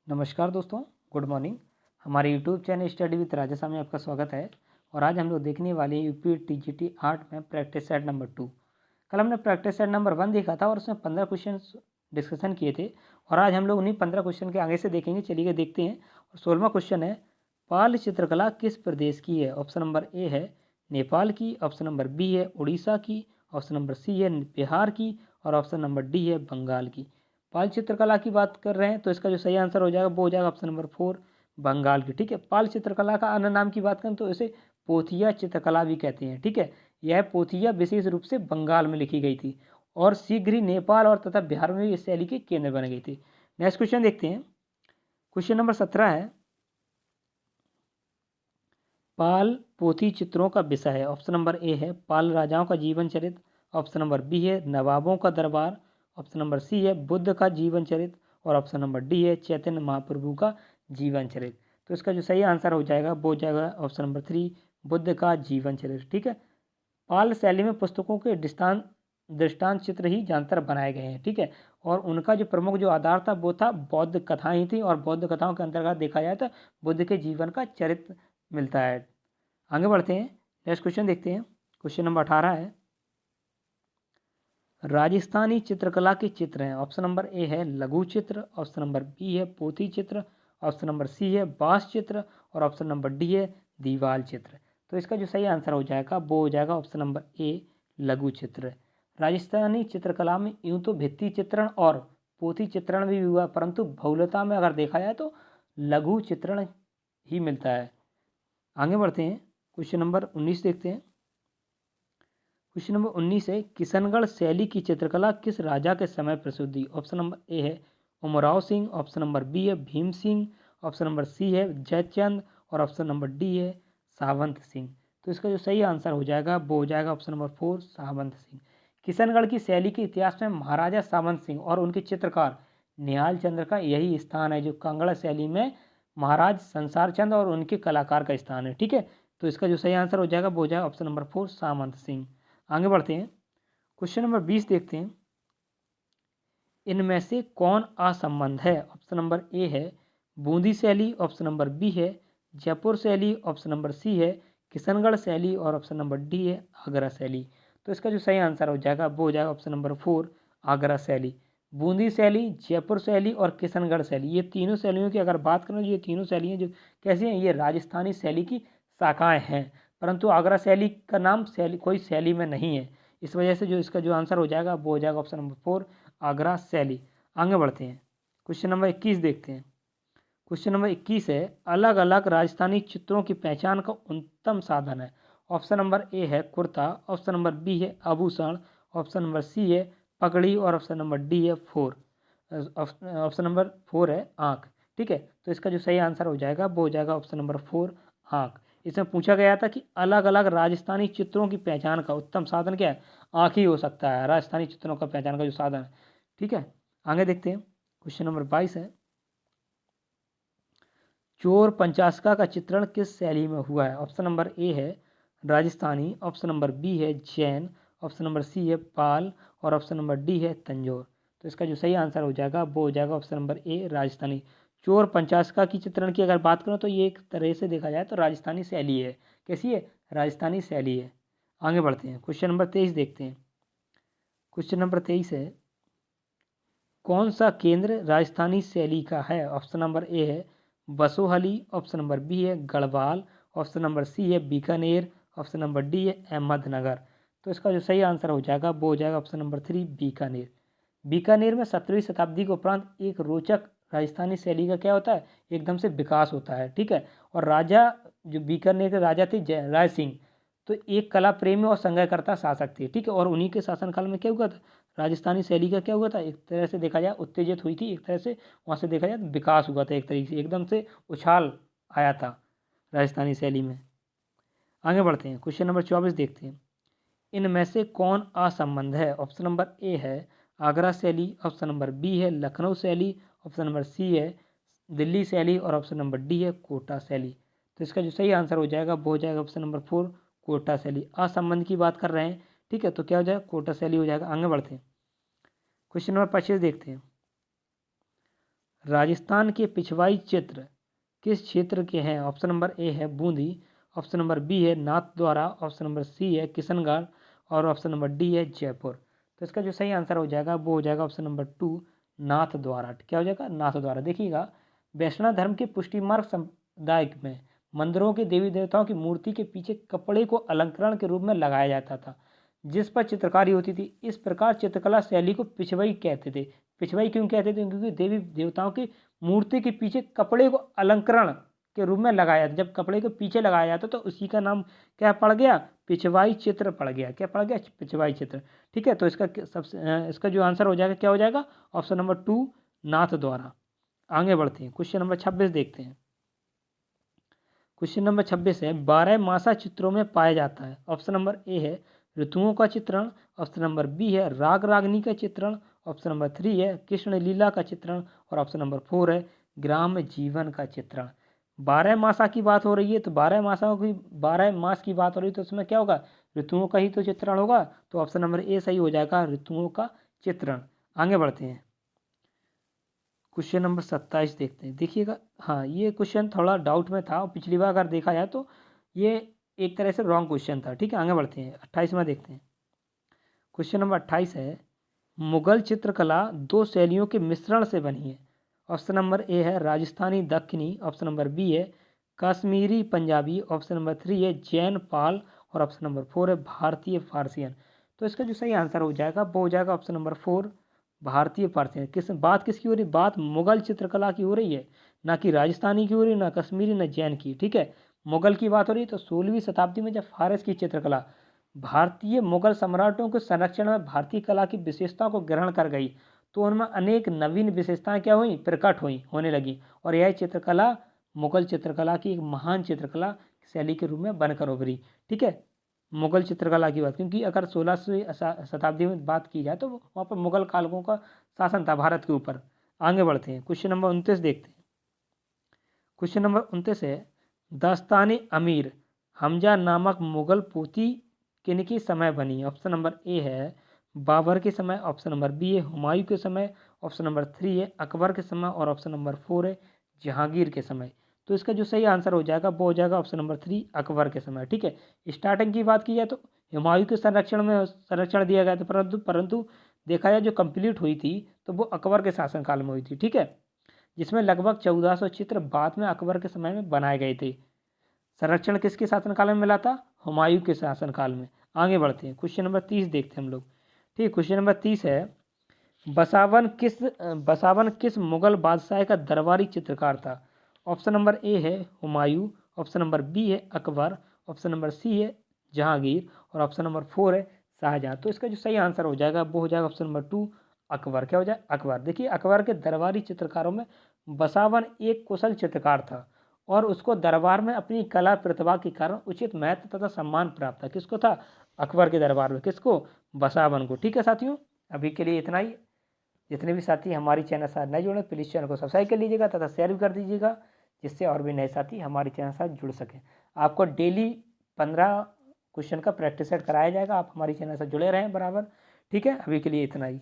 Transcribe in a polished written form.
नमस्कार दोस्तों, good morning. हमारे यूट्यूब चैनल स्टडी विद राजा में आपका स्वागत है। और आज हम लोग देखने वाले हैं यूपी टीजीटी 8 में प्रैक्टिस सेट नंबर 2। कल हमने प्रैक्टिस सेट नंबर 1 देखा था और उसमें 15 क्वेश्चन डिस्कशन किए थे। और आज हम लोग उन्हीं 15 क्वेश्चन के आगे से देखेंगे। चलिए देखते हैं। और 16वां क्वेश्चन है, पाल चित्रकला किस प्रदेश की है? ऑप्शन नंबर ए है नेपाल की, ऑप्शन नंबर बी है उड़ीसा की, ऑप्शन नंबर सी है बिहार की और ऑप्शन नंबर डी है बंगाल की। पाल चित्रकला की बात कर रहे हैं तो इसका जो सही आंसर हो जाएगा वो हो जाएगा ऑप्शन नंबर 4 बंगाल की। ठीक है, पाल चित्रकला का अन्य नाम की बात करें तो इसे पोथिया चित्रकला भी कहते हैं। ठीक है, यह पोथिया विशेष रूप से बंगाल में लिखी गई थी और शीघ्र ही नेपाल और तथा बिहार में भी इस शैली के केंद्र बन गई थी। नेक्स्ट क्वेश्चन देखते हैं। क्वेश्चन नंबर 17 है, पाल पोथी चित्रों का विषय है। ऑप्शन नंबर ए है पाल राजाओं का जीवन चरित्र, ऑप्शन नंबर बी है नवाबों का दरबार, ऑप्शन नंबर सी है बुद्ध का जीवन चरित्र और ऑप्शन नंबर डी है चैतन्य महाप्रभु का जीवन चरित्र। तो इसका जो सही आंसर हो जाएगा वो हो जाएगा ऑप्शन नंबर 3 बुद्ध का जीवन चरित्र। ठीक है, पाल शैली में पुस्तकों के दृष्टांत चित्र ही ज्यादातर बनाए गए हैं। ठीक है, और उनका जो प्रमुख जो आधार था वो था बौद्ध कथाएं थी और बौद्ध कथाओं के अंतर्गत देखा जाए तो बुद्ध के जीवन का चरित्र मिलता है। आगे बढ़ते हैं, नेक्स्ट क्वेश्चन देखते हैं। क्वेश्चन नंबर 18 है, राजस्थानी चित्रकला के चित्र हैं। ऑप्शन नंबर ए है लघु चित्र, ऑप्शन नंबर बी है पोथी चित्र, ऑप्शन नंबर सी है बास चित्र और ऑप्शन नंबर डी है दीवाल चित्र। तो इसका जो सही आंसर हो जाएगा वो हो जाएगा ऑप्शन नंबर ए लघु चित्र। राजस्थानी चित्रकला में यूं तो भित्ति चित्रण और पोथी चित्रण भी हुआ, परंतु बहुलता में अगर देखा जाए तो लघु चित्रण ही मिलता है। आगे बढ़ते हैं, क्वेश्चन नंबर 19 देखते हैं। क्वेश्चन नंबर 19 है, किशनगढ़ शैली की चित्रकला किस राजा के समय प्रसिद्ध थी? ऑप्शन नंबर ए है Umrao Singh, option number B है Bheem Singh, option number C है जयचंद और ऑप्शन नंबर डी है सावंत सिंह। तो इसका जो सही आंसर हो जाएगा वो हो जाएगा ऑप्शन नंबर 4 सावंत सिंह। किशनगढ़ की शैली के इतिहास में महाराजा सावंत सिंह और उनके चित्रकार निहाल चंद्र का यही स्थान है जो कांगड़ा शैली में महाराज संसार चंद और उनके कलाकार का स्थान है। ठीक है, तो इसका जो सही आंसर हो जाएगा वो हो जाएगा ऑप्शन नंबर 4 सावंत सिंह। आगे बढ़ते हैं, क्वेश्चन नंबर 20 देखते हैं। इनमें से कौन असंबद्ध है? ऑप्शन नंबर ए है बूंदी शैली, ऑप्शन नंबर बी है जयपुर शैली, ऑप्शन नंबर सी है किशनगढ़ शैली और ऑप्शन नंबर डी है आगरा शैली। तो इसका जो सही आंसर हो जाएगा वो हो जाएगा ऑप्शन नंबर 4 आगरा शैली। बूंदी शैली, जयपुर शैली और किशनगढ़ शैली, ये तीनों शैलियों की अगर बात करें, ये तीनों शैलियाँ जो कैसी हैं, ये राजस्थानी शैली की शाखाएँ हैं, परंतु आगरा शैली का नाम कोई शैली में नहीं है। इस वजह से जो इसका जो आंसर हो जाएगा वो हो जाएगा ऑप्शन नंबर 4 आगरा शैली। आगे बढ़ते हैं, क्वेश्चन नंबर 21 देखते हैं। क्वेश्चन नंबर 21 है, अलग अलग राजस्थानी चित्रों की पहचान का उत्तम साधन है। ऑप्शन नंबर ए है कुर्ता, ऑप्शन नंबर बी है आभूषण, ऑप्शन नंबर सी है पगड़ी और ऑप्शन नंबर डी है ऑप्शन नंबर 4 है आँख। ठीक है, तो इसका जो सही आंसर हो जाएगा वो हो जाएगा ऑप्शन नंबर 4 आँख। इसमें पूछा गया था कि अलग अलग राजस्थानी चित्रों की पहचान का उत्तम साधन क्या है? आँख ही हो सकता है राजस्थानी चित्रों का पहचान का जो साधन है। ठीक है, आगे देखते हैं। क्वेश्चन नंबर 22 है, चोर पंचास्का का चित्रण किस शैली में हुआ है? ऑप्शन नंबर ए है राजस्थानी, ऑप्शन नंबर बी है जैन, ऑप्शन नंबर सी है पाल और ऑप्शन नंबर डी है तंजौर। तो इसका जो सही आंसर हो जाएगा वो हो जाएगा ऑप्शन नंबर ए राजस्थानी। चोर पंचास्का की चित्रण की अगर बात करें तो ये एक तरह से देखा जाए तो राजस्थानी शैली है। कैसी है? राजस्थानी शैली है। आगे बढ़ते हैं, क्वेश्चन नंबर 23 देखते हैं। क्वेश्चन नंबर 23 है, कौन सा केंद्र राजस्थानी शैली का है? ऑप्शन नंबर ए है बसोहली, ऑप्शन नंबर बी है गढ़वाल, ऑप्शन नंबर सी है बीकानेर, ऑप्शन नंबर डी है अहमदनगर। तो इसका जो सही आंसर हो जाएगा वो हो जाएगा ऑप्शन नंबर 3 बीकानेर। बीकानेर में 17वीं शताब्दी के उपरांत एक रोचक राजस्थानी शैली का क्या होता है, एकदम से विकास होता है। ठीक है, और राजा जो बीकानेर के राजा थे राय सिंह, तो एक कला प्रेमी और संग्रहकर्ता शासक थे। ठीक है, और उन्हीं के शासनकाल में क्या हुआ था, राजस्थानी शैली का क्या हुआ था, एक तरह से देखा जाए उत्तेजित हुई थी, एक तरह से वहाँ से देखा जाए तो विकास हुआ था, एक तरीके से एकदम से उछाल आया था राजस्थानी शैली में। आगे बढ़ते हैं, क्वेश्चन नंबर 24 देखते हैं। इनमें से कौन असंबद्ध है? ऑप्शन नंबर ए है आगरा शैली, ऑप्शन नंबर बी है लखनऊ शैली, ऑप्शन नंबर सी है दिल्ली शैली और ऑप्शन नंबर डी है कोटा शैली। तो इसका जो सही आंसर हो जाएगा वो हो जाएगा ऑप्शन नंबर 4 कोटा शैली। असंबंध की बात कर रहे हैं, ठीक है, तो क्या हो जाएगा कोटा शैली हो जाएगा। आगे बढ़ते हैं, क्वेश्चन नंबर 25 देखते हैं। राजस्थान के पिछवाई चित्र किस क्षेत्र के हैं? ऑप्शन नंबर ए है बूंदी, ऑप्शन नंबर बी है नाथद्वारा, ऑप्शन नंबर सी है किशनगढ़ और ऑप्शन नंबर डी है जयपुर। तो इसका जो सही आंसर हो जाएगा वो हो जाएगा ऑप्शन नंबर 2 नाथद्वारा। क्या हो जाएगा? नाथद्वारा। देखिएगा, वैष्णव धर्म के पुष्टि मार्ग समुदाय में मंदिरों के देवी देवताओं की मूर्ति के पीछे कपड़े को अलंकरण के रूप में लगाया जाता था, जिस पर चित्रकारी होती थी। इस प्रकार चित्रकला शैली को पिछवाई कहते थे। पिछवाई क्यों कहते थे? क्योंकि देवी देवताओं की मूर्ति के पीछे कपड़े को अलंकरण के रूप में लगाया, जब कपड़े के पीछे लगाया जाता तो उसी का नाम क्या पड़ गया? पिछवाई चित्र पड़ गया। क्या पड़ गया? पिछवाई चित्र। ठीक है, तो इसका जो आंसर हो जाएगा क्या हो जाएगा? Option number 2 Nathdwara. आगे बढ़ते हैं, क्वेश्चन नंबर 26 देखते हैं। क्वेश्चन नंबर 26 है, 12 मासा चित्रों में पाया जाता है। ऑप्शन नंबर ए है ऋतुओं का चित्रण, ऑप्शन नंबर बी है राग रागनी का चित्रण, ऑप्शन नंबर 3 है कृष्ण लीला का चित्रण और ऑप्शन नंबर 4 है ग्राम जीवन का चित्रण। 12 मासा की बात हो रही है, तो 12 मास की बात हो रही है, तो उसमें क्या होगा? ऋतुओं का ही तो चित्रण होगा। तो ऑप्शन नंबर ए सही हो जाएगा, ऋतुओं का चित्रण। आगे बढ़ते हैं, क्वेश्चन नंबर 27 देखते हैं। देखिएगा, हाँ ये क्वेश्चन थोड़ा डाउट में था और पिछली बार अगर देखा जाए तो ये एक तरह से रॉन्ग क्वेश्चन था। ठीक है, आगे बढ़ते हैं, 28वां देखते हैं। क्वेश्चन नंबर 28 है, मुगल चित्रकला दो शैलियों के मिश्रण से बनी है। ऑप्शन नंबर ए है राजस्थानी दक्खनी, ऑप्शन नंबर बी है कश्मीरी पंजाबी, ऑप्शन नंबर 3 है जैन पाल और ऑप्शन नंबर 4 है भारतीय फारसियन। तो इसका जो सही आंसर हो जाएगा वो हो जाएगा ऑप्शन नंबर 4 भारतीय फारसियन। बात किसकी हो रही? बात मुगल चित्रकला की हो रही है, ना कि राजस्थानी की हो रही है, ना कश्मीरी, ना जैन की। ठीक है, मुगल की बात हो रही है। तो 16वीं शताब्दी में जब फारस की चित्रकला भारतीय मुगल सम्राटों के संरक्षण में भारतीय कला की विशेषता को ग्रहण कर गई, तो उनमें अनेक नवीन विशेषताएं क्या हुई? प्रकट हुई, होने लगी। और यह चित्रकला मुगल चित्रकला की एक महान चित्रकला शैली के रूप में बनकर उभरी। ठीक है, मुगल चित्रकला की बात, क्योंकि अगर 16वीं शताब्दी में बात की जाए तो वहाँ पर मुगल कालकों का शासन था भारत के ऊपर। आगे बढ़ते हैं, क्वेश्चन नंबर 29 देखते हैं। क्वेश्चन नंबर 29 है, दास्तान अमीर हमजा नामक मुगल पोथी किनके समय बनी? ऑप्शन नंबर ए है बाबर के समय, ऑप्शन नंबर बी है हुमायूं के समय, ऑप्शन नंबर 3 है अकबर के समय और ऑप्शन नंबर 4 है जहांगीर के समय। तो इसका जो सही आंसर हो जाएगा वो हो जाएगा ऑप्शन नंबर 3 अकबर के समय। ठीक है, स्टार्टिंग की बात की जाए तो हुमायूं के संरक्षण दिया गया था, परंतु देखा जाए जो कंप्लीट हुई थी तो वो अकबर के शासनकाल में हुई थी। ठीक है, जिसमें लगभग 1400 चित्र बाद में अकबर के समय में बनाए गए थे। संरक्षण किसके शासनकाल में मिला था? हुमायूं के शासनकाल में। आगे बढ़ते हैं, क्वेश्चन नंबर 30 देखते हैं हम लोग। ठीक, क्वेश्चन नंबर 30 है, बसावन किस मुगल बादशाह का दरबारी चित्रकार था? ऑप्शन नंबर ए है हुमायूं, ऑप्शन नंबर बी है अकबर, ऑप्शन नंबर सी है जहांगीर और ऑप्शन नंबर 4 है शाहजहां। तो इसका जो सही आंसर हो जाएगा वो हो जाएगा ऑप्शन नंबर 2 अकबर। क्या हो जाए? अकबर। देखिए, अकबर के दरबारी चित्रकारों में बसावन एक कुशल चित्रकार था और उसको दरबार में अपनी कला प्रतिभा के कारण उचित महत्व तथा सम्मान प्राप्त था। किसको था? अकबर के दरबार में। किसको? बसावन को। ठीक है साथियों, अभी के लिए इतना ही। जितने भी साथी हमारी चैनल साथ नए जुड़े, प्लीज़ चैनल को सब्सक्राइब कर लीजिएगा तथा शेयर भी कर दीजिएगा, जिससे और भी नए साथी हमारी चैनल साथ जुड़ सकें। आपको डेली 15 क्वेश्चन का प्रैक्टिस सेट कराया जाएगा। आप हमारी चैनल से जुड़े रहें बराबर। ठीक है, अभी के लिए इतना ही।